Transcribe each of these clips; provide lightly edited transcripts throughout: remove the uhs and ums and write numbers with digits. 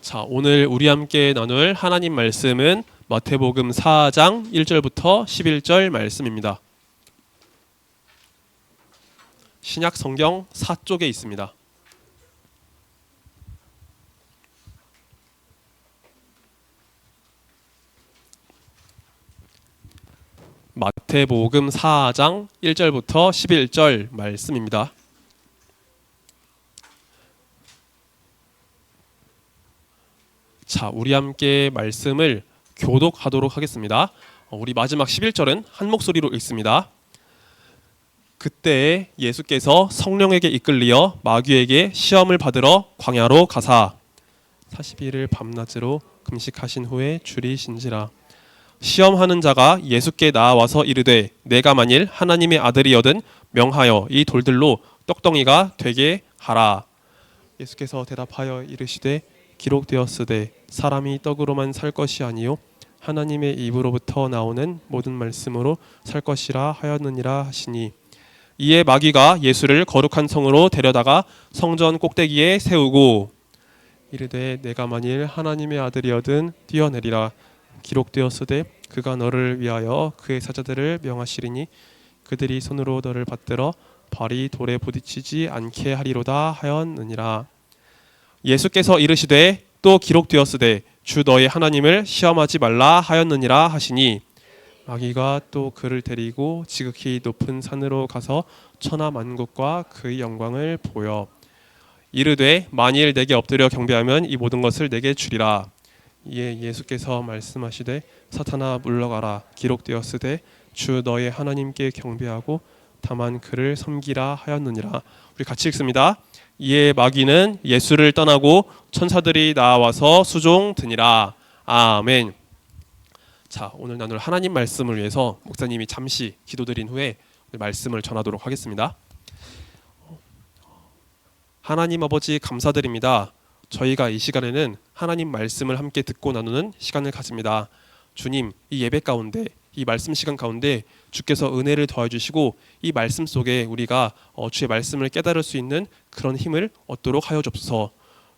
자, 오늘 우리 함께 나눌 하나님 말씀은 마태복음 4장 1절부터 11절 말씀입니다. 신약 성경 4쪽에 있습니다. 마태복음 4장 1절부터 11절 말씀입니다. 자, 우리 함께 말씀을 교독하도록 하겠습니다. 우리 마지막 11절은 한 목소리로 읽습니다. 그때 예수께서 성령에게 이끌리어 마귀에게 시험을 받으러 광야로 가사 40일을 밤낮으로 금식하신 후에 줄이신지라. 시험하는 자가 예수께 나와서 이르되 내가 만일 하나님의 아들이여든 명하여 이 돌들로 떡덩이가 되게 하라. 예수께서 대답하여 이르시되 기록되었으되 사람이 떡으로만 살 것이 아니요 하나님의 입으로부터 나오는 모든 말씀으로 살 것이라 하였느니라 하시니, 이에 마귀가 예수를 거룩한 성으로 데려다가 성전 꼭대기에 세우고 이르되 내가 만일 하나님의 아들이여든 뛰어내리라. 기록되었으되 그가 너를 위하여 그의 사자들을 명하시리니 그들이 손으로 너를 받들어 발이 돌에 부딪히지 않게 하리로다 하였느니라. 예수께서 이르시되 또 기록되었으되 주 너의 하나님을 시험하지 말라 하였느니라 하시니, 마귀가 또 그를 데리고 지극히 높은 산으로 가서 천하 만국과 그의 영광을 보여 이르되 만일 내게 엎드려 경배하면 이 모든 것을 내게 주리라. 이에 예수께서 말씀하시되 사탄아 물러가라. 기록되었으되 주 너의 하나님께 경배하고 다만 그를 섬기라 하였느니라. 우리 같이 읽습니다. 이에 마귀는 예수를 떠나고 천사들이 나와서 수종드니라. 아멘. 자, 오늘 나눌 하나님 말씀을 위해서 목사님이 잠시 기도드린 후에 말씀을 전하도록 하겠습니다. 하나님 아버지 감사드립니다. 저희가 이 시간에는 하나님 말씀을 함께 듣고 나누는 시간을 가집니다. 주님, 이 예배 가운데, 이 말씀 시간 가운데 주께서 은혜를 더해주시고 이 말씀 속에 우리가 주의 말씀을 깨달을 수 있는 그런 힘을 얻도록 하여 주옵소서.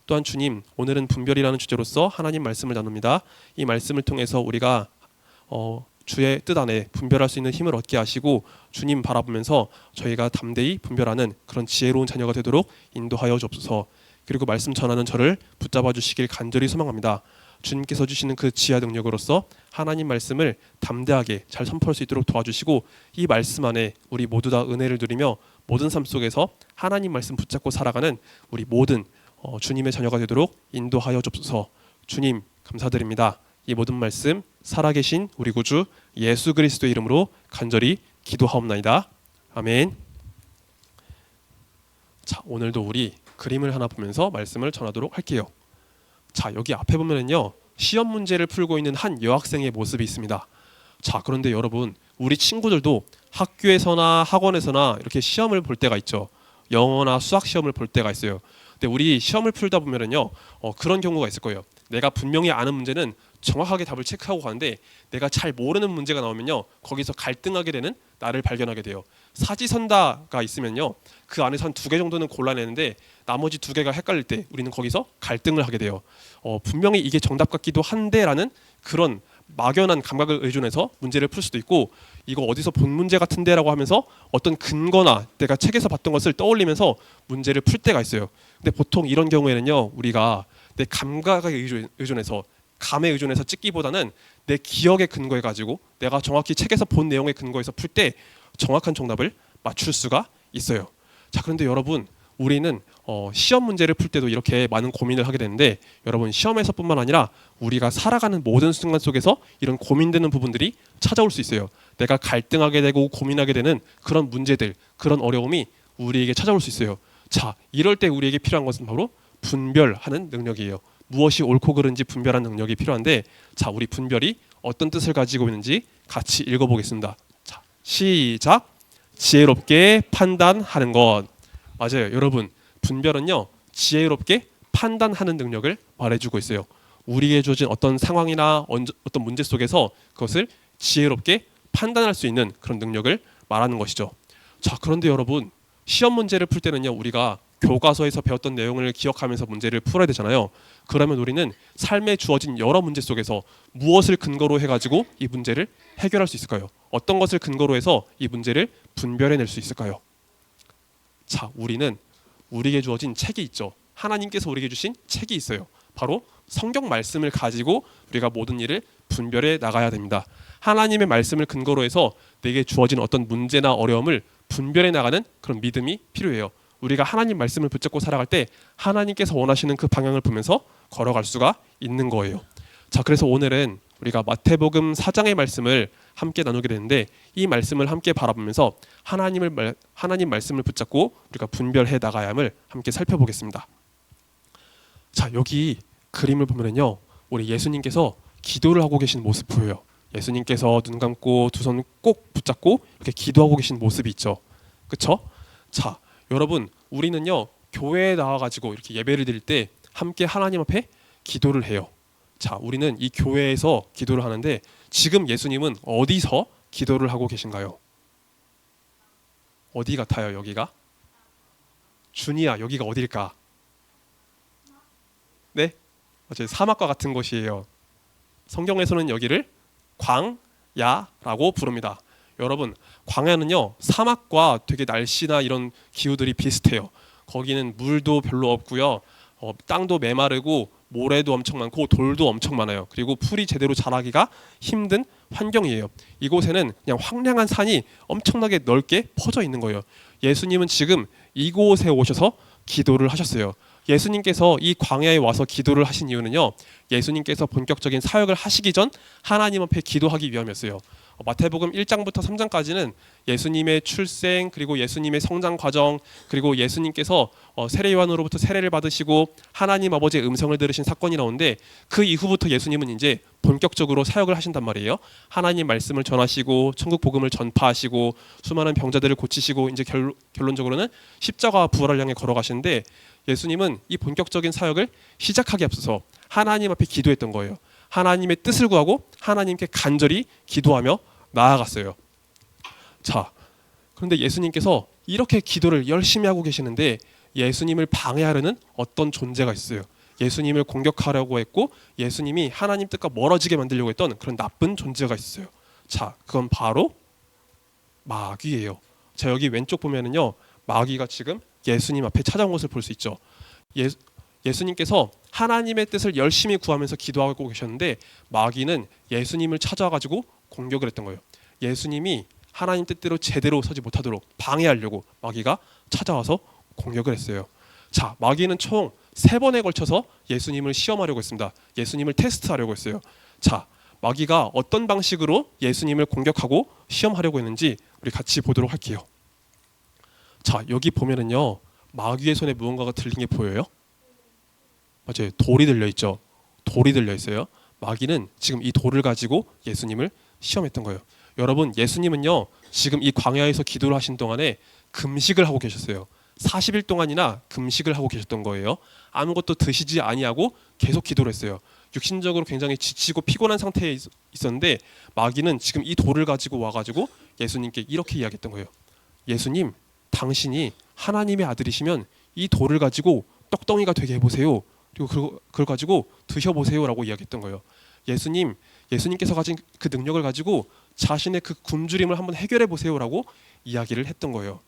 또한 주님, 오늘은 분별이라는 주제로서 하나님 말씀을 나눕니다. 이 말씀을 통해서 우리가 주의 뜻 안에 분별할 수 있는 힘을 얻게 하시고 주님 바라보면서 저희가 담대히 분별하는 그런 지혜로운 자녀가 되도록 인도하여 주옵소서. 그리고 말씀 전하는 저를 붙잡아 주시길 간절히 소망합니다. 주님께서 주시는 그 지혜와 능력으로서 하나님 말씀을 담대하게 잘 선포할 수 있도록 도와주시고 이 말씀 안에 우리 모두 다 은혜를 누리며 모든 삶 속에서 하나님 말씀 붙잡고 살아가는 우리 모든 주님의 자녀가 되도록 인도하여 주옵소서. 주님 감사드립니다. 이 모든 말씀 살아계신 우리 구주 예수 그리스도의 이름으로 간절히 기도하옵나이다. 아멘. 자, 오늘도 우리 그림을 하나 보면서 말씀을 전하도록 할게요. 자, 여기 앞에 보면은요, 시험 문제를 풀고 있는 한 여학생의 모습이 있습니다. 자, 그런데 여러분, 우리 친구들도 학교에서나 학원에서나 이렇게 시험을 볼 때가 있죠. 영어나 수학 시험을 볼 때가 있어요. 근데 우리 시험을 풀다 보면은요, 그런 경우가 있을 거예요. 내가 분명히 아는 문제는 정확하게 답을 체크하고 가는데 내가 잘 모르는 문제가 나오면요, 거기서 갈등하게 되는 나를 발견하게 돼요. 사지선다가 있으면요, 그 안에서 한 2개 정도는 골라내는데 나머지 2개가 헷갈릴 때 우리는 거기서 갈등을 하게 돼요. 분명히 이게 정답 같기도 한데라는 그런 막연한 감각을 의존해서 문제를 풀 수도 있고, 이거 어디서 본 문제 같은데라고 하면서 어떤 근거나 내가 책에서 봤던 것을 떠올리면서 문제를 풀 때가 있어요. 근데 보통 이런 경우에는요, 우리가 내 감각에 의존해서 감에 의존해서 찍기보다는 내 기억에 근거해 가지고 내가 정확히 책에서 본 내용에 근거해서 풀 때 정확한 정답을 맞출 수가 있어요. 자, 그런데 여러분, 우리는 시험 문제를 풀 때도 이렇게 많은 고민을 하게 되는데, 여러분, 시험에서뿐만 아니라 우리가 살아가는 모든 순간 속에서 이런 고민되는 부분들이 찾아올 수 있어요. 내가 갈등하게 되고 고민하게 되는 그런 문제들, 그런 어려움이 우리에게 찾아올 수 있어요. 자, 이럴 때 우리에게 필요한 것은 바로 분별하는 능력이에요. 무엇이 옳고 그른지 분별하는 능력이 필요한데, 자, 우리 분별이 어떤 뜻을 가지고 있는지 같이 읽어보겠습니다. 자, 시작. 지혜롭게 판단하는 것. 맞아요, 여러분. 분별은요, 지혜롭게 판단하는 능력을 말해주고 있어요. 우리에게 주어진 어떤 상황이나 어떤 문제 속에서 그것을 지혜롭게 판단할 수 있는 그런 능력을 말하는 것이죠. 자, 그런데 여러분, 시험 문제를 풀 때는요, 우리가 교과서에서 배웠던 내용을 기억하면서 문제를 풀어야 되잖아요. 그러면 우리는 삶에 주어진 여러 문제 속에서 무엇을 근거로 해가지고 이 문제를 해결할 수 있을까요? 어떤 것을 근거로 해서 이 문제를 분별해낼 수 있을까요? 자, 우리는 우리에게 주어진 책이 있죠. 하나님께서 우리에게 주신 책이 있어요. 바로 성경 말씀을 가지고 우리가 모든 일을 분별해 나가야 됩니다. 하나님의 말씀을 근거로 해서 내게 주어진 어떤 문제나 어려움을 분별해 나가는 그런 믿음이 필요해요. 우리가 하나님 말씀을 붙잡고 살아갈 때 하나님께서 원하시는 그 방향을 보면서 걸어갈 수가 있는 거예요. 자, 그래서 오늘은 우리가 마태복음 4장의 말씀을 함께 나누게 되는데 이 말씀을 함께 바라보면서 하나님 말씀을 붙잡고 우리가 분별해 나가야 함을 함께 살펴보겠습니다. 자, 여기 그림을 보면요, 우리 예수님께서 기도를 하고 계신 모습 보여요. 예수님께서 눈 감고 두 손 꼭 붙잡고 이렇게 기도하고 계신 모습이 있죠. 그렇죠? 자, 여러분, 우리는요 교회에 나와가지고 이렇게 예배를 드릴 때 함께 하나님 앞에 기도를 해요. 자, 우리는 이 교회에서 기도를 하는데 지금 예수님은 어디서 기도를 하고 계신가요? 어디 같아요? 여기가? 준이야, 여기가 어딜까? 네? 맞아요. 사막과 같은 곳이에요. 성경에서는 여기를 광야라고 부릅니다. 여러분, 광야는요 사막과 되게 날씨나 이런 기후들이 비슷해요. 거기는 물도 별로 없고요, 땅도 메마르고 모래도 엄청 많고 돌도 엄청 많아요. 그리고 풀이 제대로 자라기가 힘든 환경이에요. 이곳에는 그냥 황량한 산이 엄청나게 넓게 퍼져 있는 거예요. 예수님은 지금 이곳에 오셔서 기도를 하셨어요. 예수님께서 이 광야에 와서 기도를 하신 이유는요, 예수님께서 본격적인 사역을 하시기 전 하나님 앞에 기도하기 위함이었어요. 마태복음 1장부터 3장까지는 예수님의 출생, 그리고 예수님의 성장 과정, 그리고 예수님께서 세례요한으로부터 세례를 받으시고 하나님 아버지의 음성을 들으신 사건이 나오는데 그 이후부터 예수님은 이제 본격적으로 사역을 하신단 말이에요. 하나님 말씀을 전하시고 천국 복음을 전파하시고 수많은 병자들을 고치시고 이제 결론적으로는 십자가와 부활을 향해 걸어가시는데 예수님은 이 본격적인 사역을 시작하기 앞서서 하나님 앞에 기도했던 거예요. 하나님의 뜻을 구하고 하나님께 간절히 기도하며 나아갔어요. 자, 그런데 예수님께서 이렇게 기도를 열심히 하고 계시는데 예수님을 방해하려는 어떤 존재가 있어요. 예수님을 공격하려고 했고 예수님이 하나님 뜻과 멀어지게 만들려고 했던 그런 나쁜 존재가 있어요. 자, 그건 바로 마귀예요. 자, 여기 왼쪽 보면은요, 마귀가 지금 예수님 앞에 찾아온 것을 볼 수 있죠. 예수님께서 하나님의 뜻을 열심히 구하면서 기도하고 계셨는데 마귀는 예수님을 찾아와가지고 공격을 했던 거예요. 예수님이 하나님 뜻대로 제대로 서지 못하도록 방해하려고 마귀가 찾아와서 공격을 했어요. 자, 마귀는 총 3번에 걸쳐서 예수님을 시험하려고 했습니다. 예수님을 테스트하려고 했어요. 자, 마귀가 어떤 방식으로 예수님을 공격하고 시험하려고 했는지 우리 같이 보도록 할게요. 자, 여기 보면은요, 마귀의 손에 무언가가 들린 게 보여요? 맞아요. 돌이 들려 있죠. 돌이 들려 있어요. 마귀는 지금 이 돌을 가지고 예수님을 시험했던 거예요. 여러분, 예수님은요 지금 이 광야에서 기도를 하신 동안에 금식을 하고 계셨어요. 40일 동안이나 금식을 하고 계셨던 거예요. 아무것도 드시지 아니하고 계속 기도를 했어요. 육신적으로 굉장히 지치고 피곤한 상태에 있었는데 마귀는 지금 이 돌을 가지고 와가지고 예수님께 이렇게 이야기했던 거예요. 예수님, 당신이 하나님의 아들이시면 이 돌을 가지고 떡덩이가 되게 해보세요. 그리고 그걸 가지고 드셔보세요라고 이야기했던 거예요. 예수님께서 가진 그 능력을 가지고 자신의 그 굶주림을 한번 해결해 보세요라고 이야기를 했던 거예요.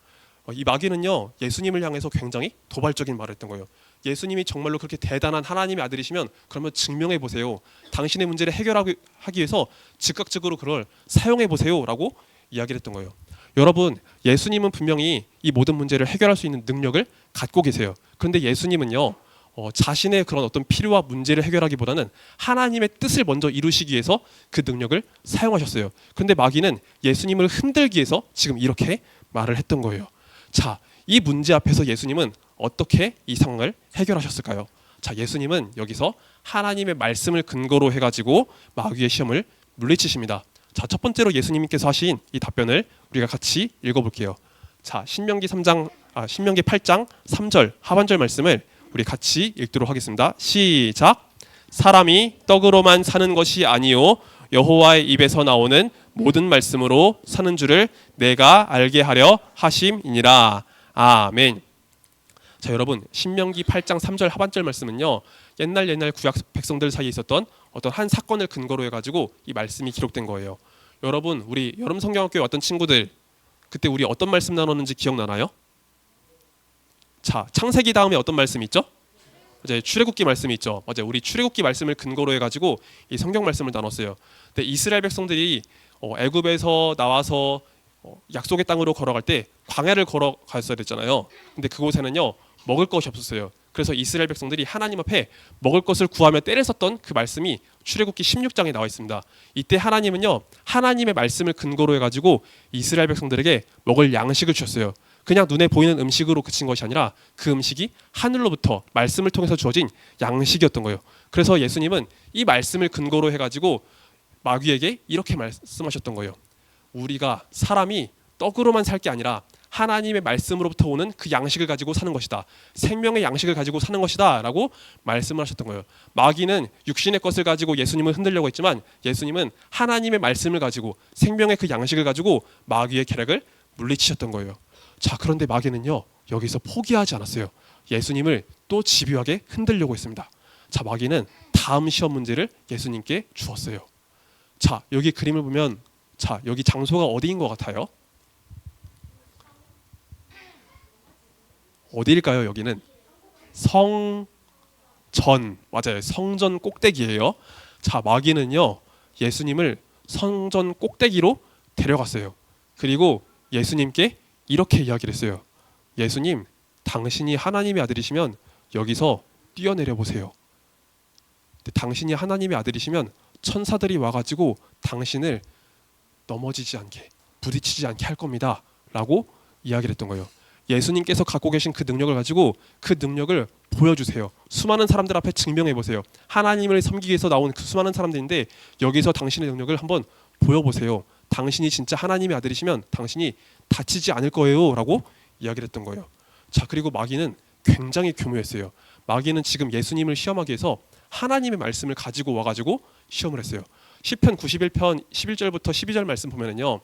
이 마귀는요 예수님을 향해서 굉장히 도발적인 말을 했던 거예요. 예수님이 정말로 그렇게 대단한 하나님의 아들이시면 그러면 증명해 보세요. 당신의 문제를 해결하기 위해서 즉각적으로 그걸 사용해 보세요라고 이야기를 했던 거예요. 여러분, 예수님은 분명히 이 모든 문제를 해결할 수 있는 능력을 갖고 계세요. 그런데 예수님은요 자신의 그런 어떤 필요와 문제를 해결하기보다는 하나님의 뜻을 먼저 이루시기 위해서 그 능력을 사용하셨어요. 그런데 마귀는 예수님을 흔들기 위해서 지금 이렇게 말을 했던 거예요. 자, 이 문제 앞에서 예수님은 어떻게 이 상황을 해결하셨을까요? 자, 예수님은 여기서 하나님의 말씀을 근거로 해가지고 마귀의 시험을 물리치십니다. 자, 첫 번째로 예수님께서 하신 이 답변을 우리가 같이 읽어볼게요. 자, 신명기 8장 3절 하반절 말씀을 우리 같이 읽도록 하겠습니다. 시작. 사람이 떡으로만 사는 것이 아니요 여호와의 입에서 나오는 모든 말씀으로 사는 줄을 내가 알게 하려 하심이니라. 아멘. 자, 여러분 신명기 8장 3절 하반절 말씀은요. 옛날 구약 백성들 사이에 있었던 어떤 한 사건을 근거로 해가지고 이 말씀이 기록된 거예요. 여러분 우리 여름 성경학교에 왔던 친구들 그때 우리 어떤 말씀 나눴는지 기억나나요? 자, 창세기 다음에 어떤 말씀이 있죠? 이제 출애굽기 말씀이 있죠. 맞아요. 우리 출애굽기 말씀을 근거로 해가지고 이 성경 말씀을 나눴어요. 근데 이스라엘 백성들이 애굽에서 나와서 약속의 땅으로 걸어갈 때 광야를 걸어갔어야 됐잖아요. 근데 그곳에는요 먹을 것이 없었어요. 그래서 이스라엘 백성들이 하나님 앞에 먹을 것을 구하며 떼를 썼던 그 말씀이 출애굽기 16장에 나와 있습니다. 이때 하나님은요 하나님의 말씀을 근거로 해가지고 이스라엘 백성들에게 먹을 양식을 주셨어요. 그냥 눈에 보이는 음식으로 그친 것이 아니라 그 음식이 하늘로부터 말씀을 통해서 주어진 양식이었던 거예요. 그래서 예수님은 이 말씀을 근거로 해가지고 마귀에게 이렇게 말씀하셨던 거예요. 우리가 사람이 떡으로만 살 게 아니라 하나님의 말씀으로부터 오는 그 양식을 가지고 사는 것이다. 생명의 양식을 가지고 사는 것이다 라고 말씀을 하셨던 거예요. 마귀는 육신의 것을 가지고 예수님을 흔들려고 했지만 예수님은 하나님의 말씀을 가지고 생명의 그 양식을 가지고 마귀의 계략을 물리치셨던 거예요. 자, 그런데 마귀는요 여기서 포기하지 않았어요. 예수님을 또 집요하게 흔들려고 했습니다. 자, 마귀는 다음 시험 문제를 예수님께 주었어요. 자, 여기 그림을 보면 자, 여기 장소가 어디인 것 같아요? 어디일까요? 여기는 성전, 맞아요. 성전 꼭대기예요. 자, 마귀는요 예수님을 성전 꼭대기로 데려갔어요. 그리고 예수님께 이렇게 이야기를 했어요. 예수님, 당신이 하나님의 아들이시면 여기서 뛰어내려 보세요. 당신이 하나님의 아들이시면 천사들이 와가지고 당신을 넘어지지 않게, 부딪히지 않게 할 겁니다 라고 이야기를 했던 거예요. 예수님께서 갖고 계신 그 능력을 가지고 그 능력을 보여주세요. 수많은 사람들 앞에 증명해 보세요. 하나님을 섬기기 위해서 나온 그 수많은 사람들인데 여기서 당신의 능력을 한번 보여보세요. 당신이 진짜 하나님의 아들이시면 당신이 다치지 않을 거예요 라고 이야기를 했던 거예요. 자, 그리고 마귀는 굉장히 교묘했어요. 마귀는 지금 예수님을 시험하기 위해서 하나님의 말씀을 가지고 와가지고 시험을 했어요. 시편 91편 11절부터 12절 말씀 보면은요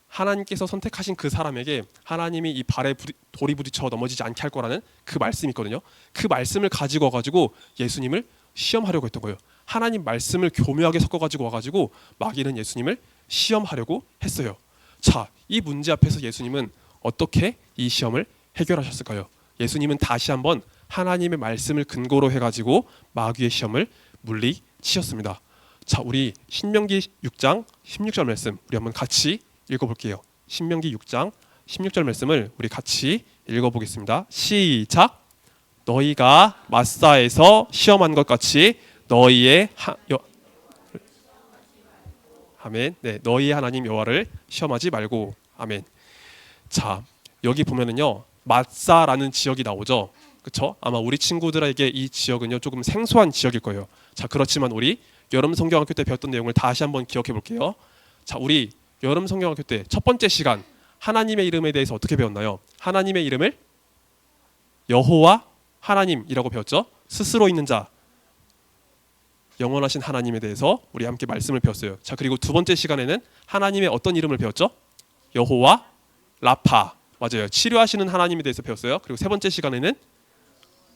하나님께서 선택하신 그 사람에게 하나님이 이 발에 돌이 부딪혀 넘어지지 않게 할 거라는 그 말씀이 있거든요. 그 말씀을 가지고 와가지고 예수님을 시험하려고 했던 거예요. 하나님 말씀을 교묘하게 섞어가지고 와가지고 마귀는 예수님을 시험하려고 했어요. 자, 이 문제 앞에서 예수님은 어떻게 이 시험을 해결하셨을까요? 예수님은 다시 한번 하나님의 말씀을 근거로 해가지고 마귀의 시험을 물리치셨습니다. 자, 우리 신명기 6장 16절 말씀 우리 한번 같이 읽어볼게요. 신명기 6장 16절 말씀을 우리 같이 읽어보겠습니다. 시작. 너희가 마사에서 시험한 것 같이 너희의 아멘. 네, 너희의 하나님 여호와를 시험하지 말고. 아멘. 자, 여기 보면은요 마사라는 지역이 나오죠. 그렇죠? 아마 우리 친구들에게 이 지역은요 조금 생소한 지역일 거예요. 자, 그렇지만 우리 여름 성경학교 때 배웠던 내용을 다시 한번 기억해 볼게요. 자, 우리 여름 성경학교 때 첫 번째 시간 하나님의 이름에 대해서 어떻게 배웠나요? 하나님의 이름을 여호와 하나님이라고 배웠죠. 스스로 있는 자, 영원하신 하나님에 대해서 우리 함께 말씀을 배웠어요. 자, 그리고 두 번째 시간에는 하나님의 어떤 이름을 배웠죠? 여호와 라파, 맞아요. 치료하시는 하나님에 대해서 배웠어요. 그리고 세 번째 시간에는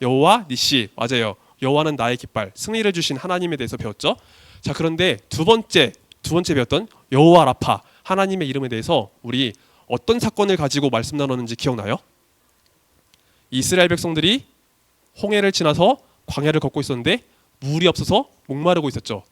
여호와 니시, 맞아요. 여호와는 나의 깃발, 승리를 주신 하나님에 대해서 배웠죠. 자, 그런데 두 번째 배웠던 여호와 라파, 하나님의 이름에 대해서 우리 어떤 사건을 가지고 말씀 나눴는지 기억나요? 이스라엘 백성들이 홍해를 지나서 광야를 걷고 있었는데 물이 없어서 목마르고 있었죠.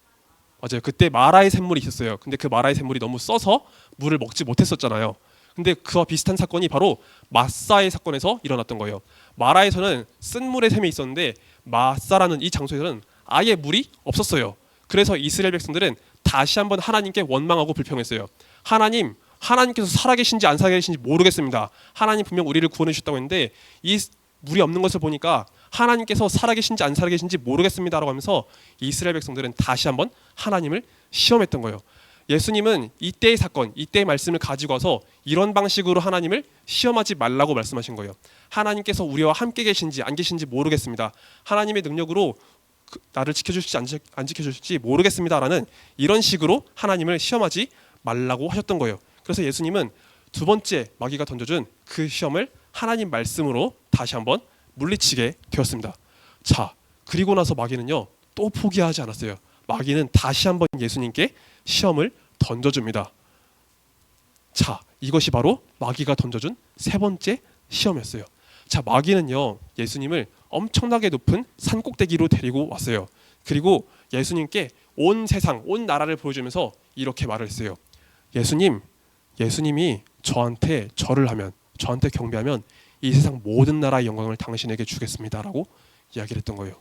맞아요. 그때 마라의 샘물이 있었어요. 근데 그 마라의 샘물이 너무 써서 물을 먹지 못했었잖아요. 근데 그와 비슷한 사건이 바로 마사의 사건에서 일어났던 거예요. 마라에서는 쓴 물의 샘이 있었는데 마사라는 이 장소에서는 아예 물이 없었어요. 그래서 이스라엘 백성들은 다시 한번 하나님께 원망하고 불평했어요. 하나님께서 살아계신지 안 살아계신지 모르겠습니다. 하나님 분명 우리를 구원해 주셨다고 했는데 이 물이 없는 것을 보니까 하나님께서 살아계신지 안 살아계신지 모르겠습니다라고 하면서 이스라엘 백성들은 다시 한번 하나님을 시험했던 거예요. 예수님은 이때의 사건, 이때의 말씀을 가지고 와서 이런 방식으로 하나님을 시험하지 말라고 말씀하신 거예요. 하나님께서 우리와 함께 계신지 안 계신지 모르겠습니다. 하나님의 능력으로 나를 지켜주실지 안 지켜주실지 모르겠습니다라는 이런 식으로 하나님을 시험하지 말라고 하셨던 거예요. 그래서 예수님은 두 번째 마귀가 던져준 그 시험을 하나님 말씀으로 다시 한번 물리치게 되었습니다. 자, 그리고 나서 마귀는요 또 포기하지 않았어요. 마귀는 다시 한번 예수님께 시험을 던져줍니다. 자, 이것이 바로 마귀가 던져준 세 번째 시험이었어요. 자, 마귀는요 예수님을 엄청나게 높은 산 꼭대기로 데리고 왔어요. 그리고 예수님께 온 세상, 온 나라를 보여주면서 이렇게 말을 했어요. 예수님이 저한테 절을 하면, 저한테 경배하면 이 세상 모든 나라의 영광을 당신에게 주겠습니다라고 이야기를 했던 거예요.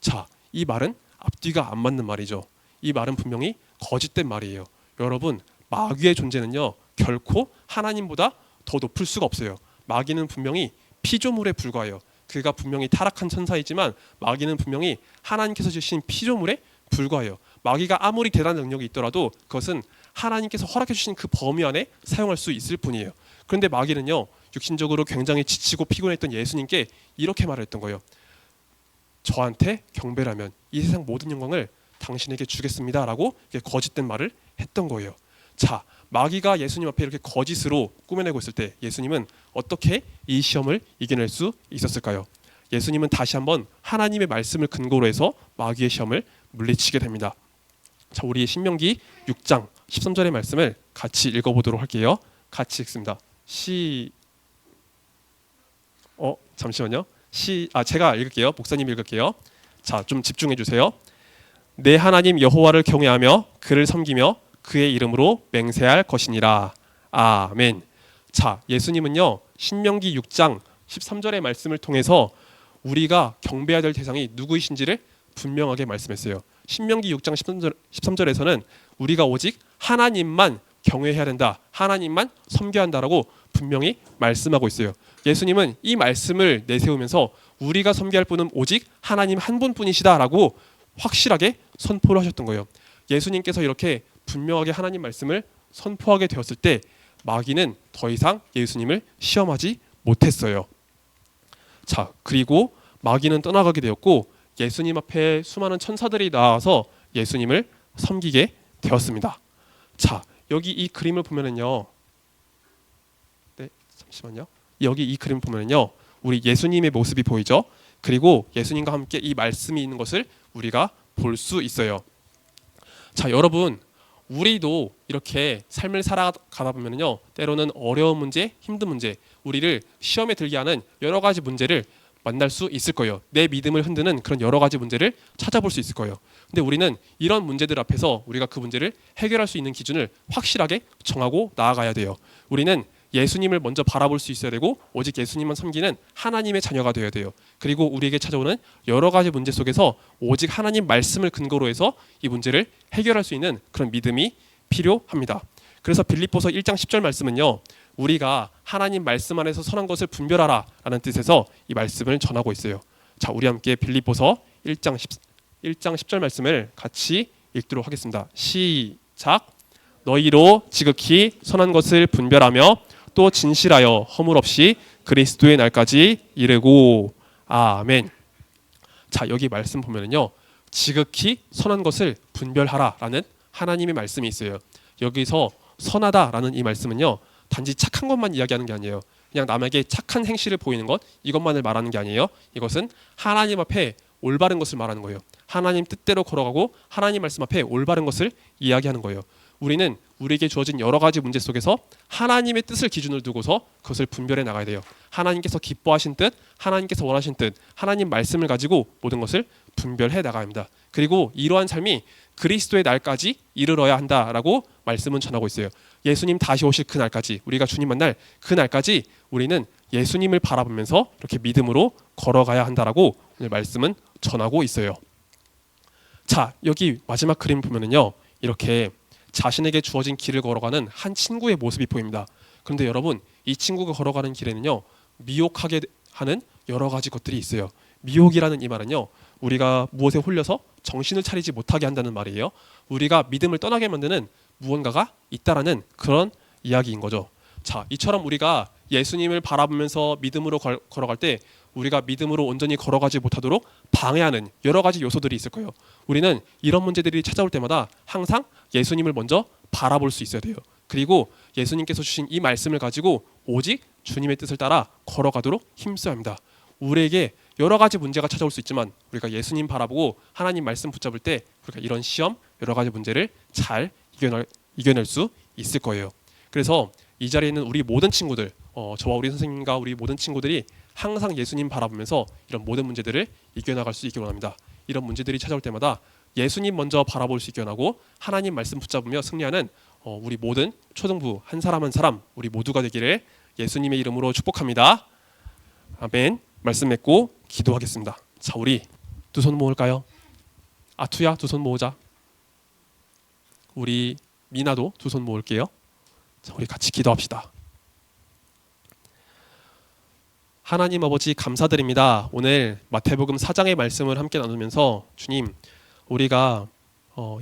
자, 이 말은 앞뒤가 안 맞는 말이죠. 이 말은 분명히 거짓된 말이에요. 여러분, 마귀의 존재는요 결코 하나님보다 더 높을 수가 없어요. 마귀는 분명히 피조물에 불과해요. 그가 분명히 타락한 천사이지만 마귀는 분명히 하나님께서 주신 피조물에 불과해요. 마귀가 아무리 대단한 능력이 있더라도 그것은 하나님께서 허락해 주신 그 범위 안에 사용할 수 있을 뿐이에요. 그런데 마귀는요 육신적으로 굉장히 지치고 피곤했던 예수님께 이렇게 말을 했던 거예요. 저한테 경배를 하면 이 세상 모든 영광을 당신에게 주겠습니다라고 거짓된 말을 했던 거예요. 자, 마귀가 예수님 앞에 이렇게 거짓으로 꾸며내고 있을 때 예수님은 어떻게 이 시험을 이겨낼 수 있었을까요? 예수님은 다시 한번 하나님의 말씀을 근거로 해서 마귀의 시험을 물리치게 됩니다. 자, 우리 신명기 6장 13절의 말씀을 같이 읽어보도록 할게요. 같이 읽습니다. 잠시만요. 제가 읽을게요. 목사님 읽을게요. 자, 좀 집중해 주세요. 내 하나님 여호와를 경외하며 그를 섬기며 그의 이름으로 맹세할 것이니라. 아멘. 자, 예수님은요 신명기 6장 13절의 말씀을 통해서 우리가 경배해야 될 대상이 누구이신지를 분명하게 말씀했어요. 신명기 6장 13절에서는 우리가 오직 하나님만 경외해야 된다, 하나님만 섬겨야 한다라고 분명히 말씀하고 있어요. 예수님은 이 말씀을 내세우면서 우리가 섬겨야 할 분은 오직 하나님 한 분뿐이시다라고 확실하게 선포를 하셨던 거예요. 예수님께서 이렇게 분명하게 하나님 말씀을 선포하게 되었을 때 마귀는 더 이상 예수님을 시험하지 못했어요. 자, 그리고 마귀는 떠나가게 되었고 예수님 앞에 수많은 천사들이 나와서 예수님을 섬기게 되었습니다. 자, 여기 이 그림을 보면은요. 네, 잠시만요. 여기 이 그림 보면은요. 우리 예수님의 모습이 보이죠? 그리고 예수님과 함께 이 말씀이 있는 것을 우리가 볼 수 있어요. 자, 여러분, 우리도 이렇게 삶을 살아가다 보면요, 때로는 어려운 문제, 힘든 문제, 우리를 시험에 들게 하는 여러 가지 문제를 만날 수 있을 거예요. 내 믿음을 흔드는 그런 여러 가지 문제를 찾아볼 수 있을 거예요. 근데 우리는 이런 문제들 앞에서 우리가 그 문제를 해결할 수 있는 기준을 확실하게 정하고 나아가야 돼요. 우리는 예수님을 먼저 바라볼 수 있어야 되고 오직 예수님만 섬기는 하나님의 자녀가 되어야 돼요. 그리고 우리에게 찾아오는 여러 가지 문제 속에서 오직 하나님 말씀을 근거로 해서 이 문제를 해결할 수 있는 그런 믿음이 필요합니다. 그래서 빌립보서 1장 10절 말씀은요, 우리가 하나님 말씀 안에서 선한 것을 분별하라 라는 뜻에서 이 말씀을 전하고 있어요. 자, 우리 함께 빌립보서 1장 10절 말씀을 같이 읽도록 하겠습니다. 시작. 너희로 지극히 선한 것을 분별하며 또 진실하여 허물 없이 그리스도의 날까지 이르고. 아멘. 자, 여기 말씀 보면은요, 지극히 선한 것을 분별하라라는 하나님의 말씀이 있어요. 여기서 선하다라는 이 말씀은요, 단지 착한 것만 이야기하는 게 아니에요. 그냥 남에게 착한 행실을 보이는 것, 이것만을 말하는 게 아니에요. 이것은 하나님 앞에 올바른 것을 말하는 거예요. 하나님 뜻대로 걸어가고 하나님 말씀 앞에 올바른 것을 이야기하는 거예요. 우리는 우리에게 주어진 여러 가지 문제 속에서 하나님의 뜻을 기준으로 두고서 그것을 분별해 나가야 돼요. 하나님께서 기뻐하신 뜻, 하나님께서 원하신 뜻, 하나님 말씀을 가지고 모든 것을 분별해 나가야 합니다. 그리고 이러한 삶이 그리스도의 날까지 이르러야 한다라고 말씀은 전하고 있어요. 예수님 다시 오실 그 날까지, 우리가 주님 만날 그 날까지 우리는 예수님을 바라보면서 이렇게 믿음으로 걸어가야 한다라고 오늘 말씀은 전하고 있어요. 자, 여기 마지막 그림 보면은요, 이렇게 자신에게 주어진 길을 걸어가는 한 친구의 모습이 보입니다. 그런데 여러분, 이 친구가 걸어가는 길에는요, 미혹하게 하는 여러 가지 것들이 있어요. 미혹이라는 이 말은요, 우리가 무엇에 홀려서 정신을 차리지 못하게 한다는 말이에요. 우리가 믿음을 떠나게 만드는 무언가가 있다라는 그런 이야기인 거죠. 자, 이처럼 우리가 예수님을 바라보면서 믿음으로 걸어갈 때 우리가 믿음으로 온전히 걸어가지 못하도록 방해하는 여러 가지 요소들이 있을 거예요. 우리는 이런 문제들이 찾아올 때마다 항상 예수님을 먼저 바라볼 수 있어야 돼요. 그리고 예수님께서 주신 이 말씀을 가지고 오직 주님의 뜻을 따라 걸어가도록 힘써야 합니다. 우리에게 여러 가지 문제가 찾아올 수 있지만 우리가 예수님 바라보고 하나님 말씀 붙잡을 때 우리가 이런 시험, 여러 가지 문제를 잘 이겨낼 수 있을 거예요. 그래서 이 자리에 있는 우리 모든 친구들, 저와 우리 선생님과 우리 모든 친구들이 항상 예수님 바라보면서 이런 모든 문제들을 이겨나갈 수 있기 원합니다. 이런 문제들이 찾아올 때마다 예수님 먼저 바라볼 수 있게 원하고 하나님 말씀 붙잡으며 승리하는 우리 모든 초등부 한 사람 한 사람 우리 모두가 되기를 예수님의 이름으로 축복합니다. 아멘. 말씀 맺고 기도하겠습니다. 자, 우리 두 손 모을까요? 아투야 두 손 모으자. 우리 미나도 두 손 모을게요. 자, 우리 같이 기도합시다. 하나님 아버지 감사드립니다. 오늘 마태복음 4장의 말씀을 함께 나누면서 주님, 우리가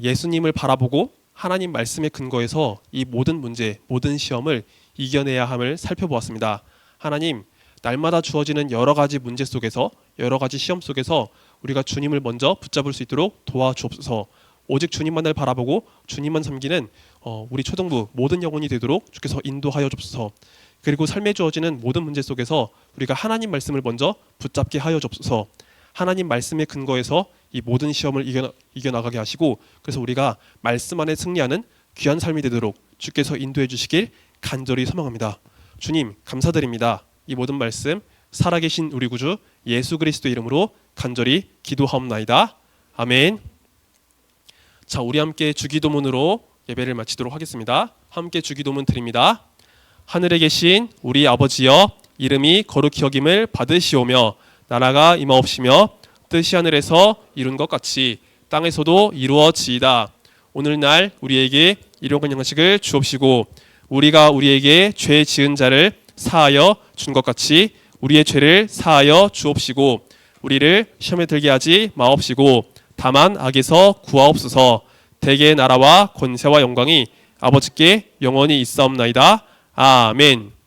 예수님을 바라보고 하나님 말씀의 근거에서 이 모든 문제, 모든 시험을 이겨내야 함을 살펴보았습니다. 하나님, 날마다 주어지는 여러 가지 문제 속에서, 여러 가지 시험 속에서 우리가 주님을 먼저 붙잡을 수 있도록 도와주옵소서. 오직 주님만을 바라보고 주님만 섬기는 우리 초등부 모든 영혼이 되도록 주께서 인도하여 주옵소서. 그리고 삶에 주어지는 모든 문제 속에서 우리가 하나님 말씀을 먼저 붙잡게 하여 주옵소서. 하나님 말씀의 근거에서 이 모든 시험을 이겨나가게 하시고, 그래서 우리가 말씀 안에 승리하는 귀한 삶이 되도록 주께서 인도해 주시길 간절히 소망합니다. 주님 감사드립니다. 이 모든 말씀 살아계신 우리 구주 예수 그리스도 이름으로 간절히 기도하옵나이다. 아멘. 자, 우리 함께 주기도문으로 예배를 마치도록 하겠습니다. 함께 주기도문 드립니다. 하늘에 계신 우리 아버지여, 이름이 거룩히 여김을 받으시오며 나라가 임하옵시며 뜻이 하늘에서 이룬 것 같이 땅에서도 이루어지이다. 오늘날 우리에게 일용할 양식을 주옵시고 우리가 우리에게 죄 지은 자를 사하여 준 것 같이 우리의 죄를 사하여 주옵시고 우리를 시험에 들게 하지 마옵시고 다만 악에서 구하옵소서. 대개의 나라와 권세와 영광이 아버지께 영원히 있사옵나이다. 아멘.